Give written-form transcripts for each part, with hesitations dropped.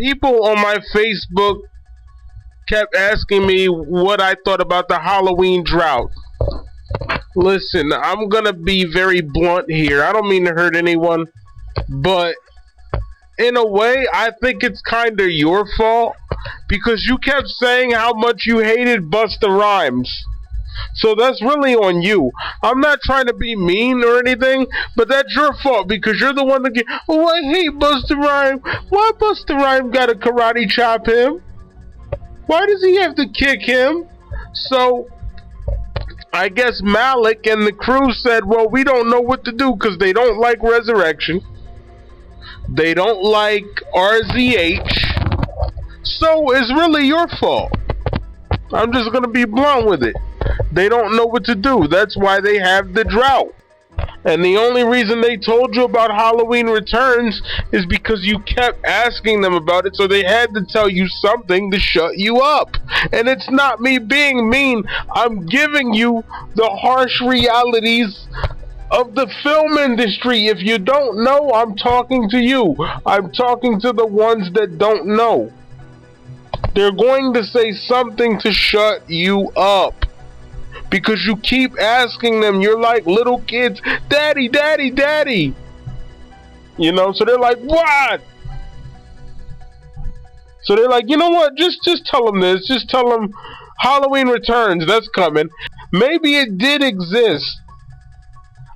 People on my Facebook kept asking me what I thought about the Halloween drought. Listen, I'm gonna be very blunt here. I don't mean to hurt anyone, but in a way, I think it's kinda your fault because you kept saying how much you hated Busta Rhymes. So that's really on you. I'm not trying to be mean or anything, but that's your fault because you're the one that get, oh, I hate Busta Rhymes. Why Busta Rhymes gotta karate chop him? Why does he have to kick him? So I guess Malik and the crew said, well, we don't know what to do because they don't like Resurrection. They don't like RZH. So it's really your fault. I'm just going to be blunt with it. They don't know what to do. That's why they have the drought. And the only reason they told you about Halloween Returns is because you kept asking them about it, so they had to tell you something to shut you up. And it's not me being mean. I'm giving you the harsh realities of the film industry. If you don't know, I'm talking to you. I'm talking to the ones that don't know. They're going to say something to shut you up. Because you keep asking them, you're like little kids, daddy, daddy, daddy. You know, so they're like, what? So they're like, you know what, just tell them this. Just tell them Halloween Returns, that's coming. Maybe it did exist.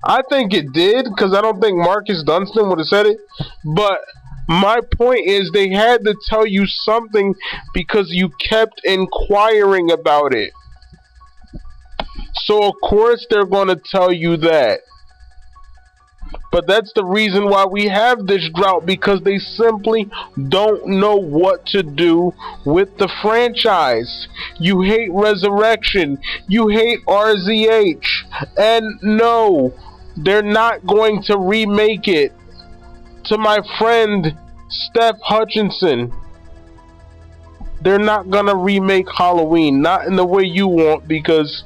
I think it did, because I don't think Marcus Dunstan would have said it. But my point is they had to tell you something because you kept inquiring about it. So of course they're going to tell you that. But that's the reason why we have this drought, because they simply don't know what to do with the franchise. You hate Resurrection. You hate RZH. And no, they're not going to remake it. To my friend Steph Hutchinson, they're not going to remake Halloween. Not in the way you want, because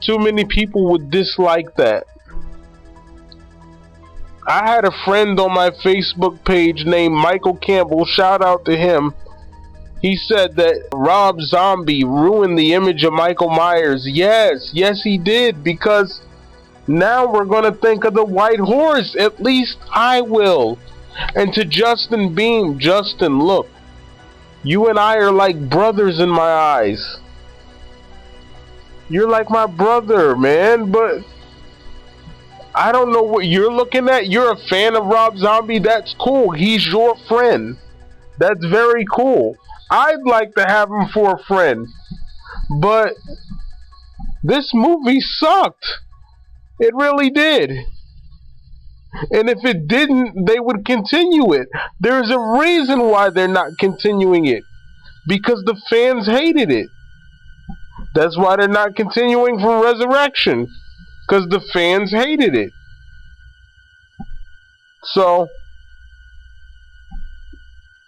too many people would dislike that. I had a friend on my Facebook page named Michael Campbell, shout out to him. He said that Rob Zombie ruined the image of Michael Myers. Yes he did, because now we're gonna think of the white horse. At least I will. And to Justin Beam, Justin, look, you and I are like brothers in my eyes. You're like my brother, man, but I don't know what you're looking at. You're a fan of Rob Zombie. That's cool. He's your friend. That's very cool. I'd like to have him for a friend. But this movie sucked. It really did. And if it didn't, they would continue it. There's a reason why they're not continuing it. Because the fans hated it. That's why they're not continuing from Resurrection. Because the fans hated it. So,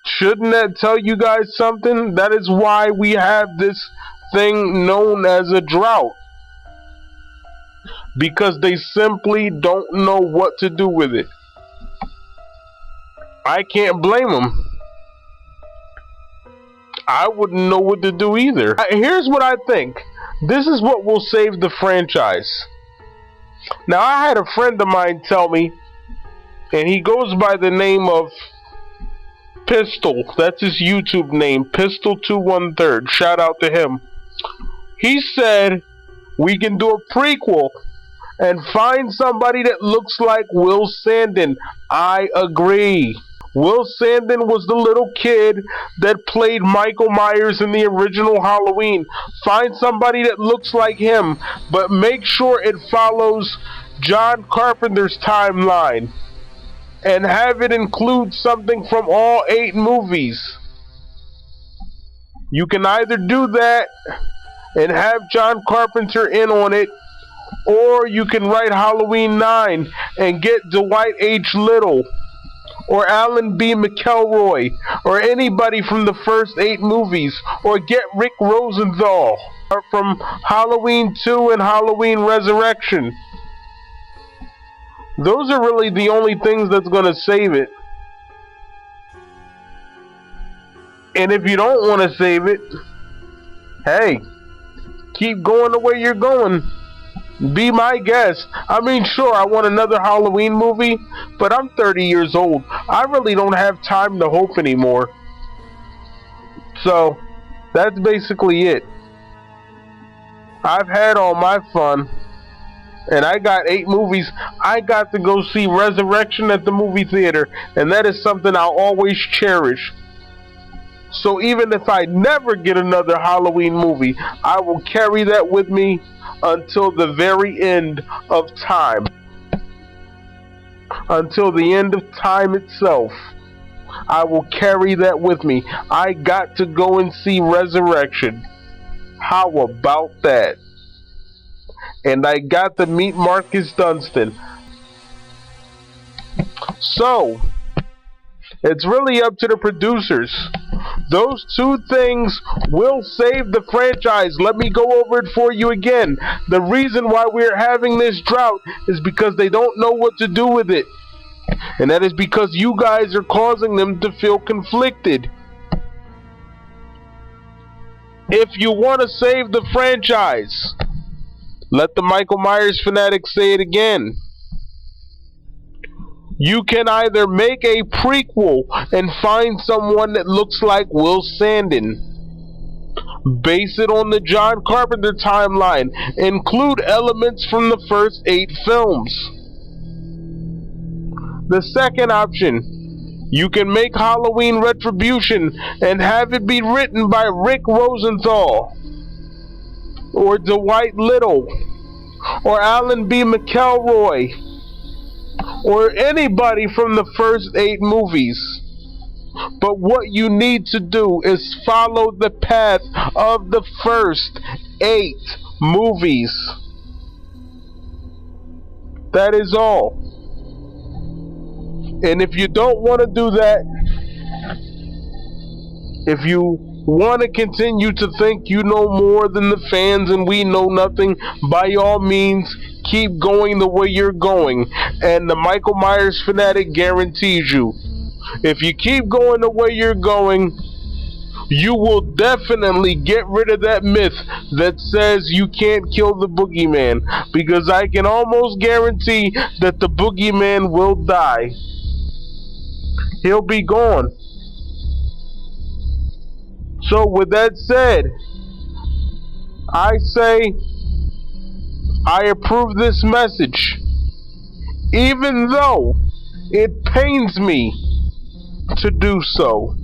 shouldn't that tell you guys something? That is why we have this thing known as a drought. Because they simply don't know what to do with it. I can't blame them. I wouldn't know what to do either. Here's what I think. This is what will save the franchise. Now, I had a friend of mine tell me, and he goes by the name of Pistol. That's his YouTube name, Pistol213. Shout out to him. He said, we can do a prequel and find somebody that looks like Will Sandin. I agree. Will Sandin was the little kid that played Michael Myers in the original Halloween. Find somebody that looks like him, but make sure it follows John Carpenter's timeline. And have it include something from all 8 movies. You can either do that and have John Carpenter in on it, or you can write Halloween 9 and get Dwight H. Little or Alan B. McElroy or anybody from the first 8 movies, or get Rick Rosenthal from Halloween 2 and Halloween Resurrection. Those are really the only things that's going to save it. And if you don't want to save it, hey, keep going the way you're going. Be my guest. I mean, sure, I want another Halloween movie, but I'm 30 years old. I really don't have time to hope anymore. So, that's basically it. I've had all my fun, and I got 8 movies. I got to go see Resurrection at the movie theater, and that is something I'll always cherish. So even if I never get another Halloween movie, I will carry that with me until the very end of time. Until the end of time itself. I will carry that with me. I got to go and see Resurrection. How about that? And I got to meet Marcus Dunstan. So, it's really up to the producers. Those 2 things will save the franchise. Let me go over it for you again. The reason why we're having this drought is because they don't know what to do with it. And that is because you guys are causing them to feel conflicted. If you want to save the franchise, let the Michael Myers fanatics say it again. You can either make a prequel and find someone that looks like Will Sandin. Base it on the John Carpenter timeline. Include elements from the first 8 films. The second option, you can make Halloween Retribution and have it be written by Rick Rosenthal, or Dwight Little, or Alan B. McElroy, or anybody from the first 8 movies. But what you need to do is follow the path of the first 8 movies. That is all. And if you don't want to do that, if you want to continue to think you know more than the fans and we know nothing, by all means, keep going the way you're going. And the Michael Myers fanatic guarantees you, if you keep going the way you're going, you will definitely get rid of that myth that says you can't kill the boogeyman. Because I can almost guarantee that the boogeyman will die. He'll be gone. So with that said, I say I approve this message, even though it pains me to do so.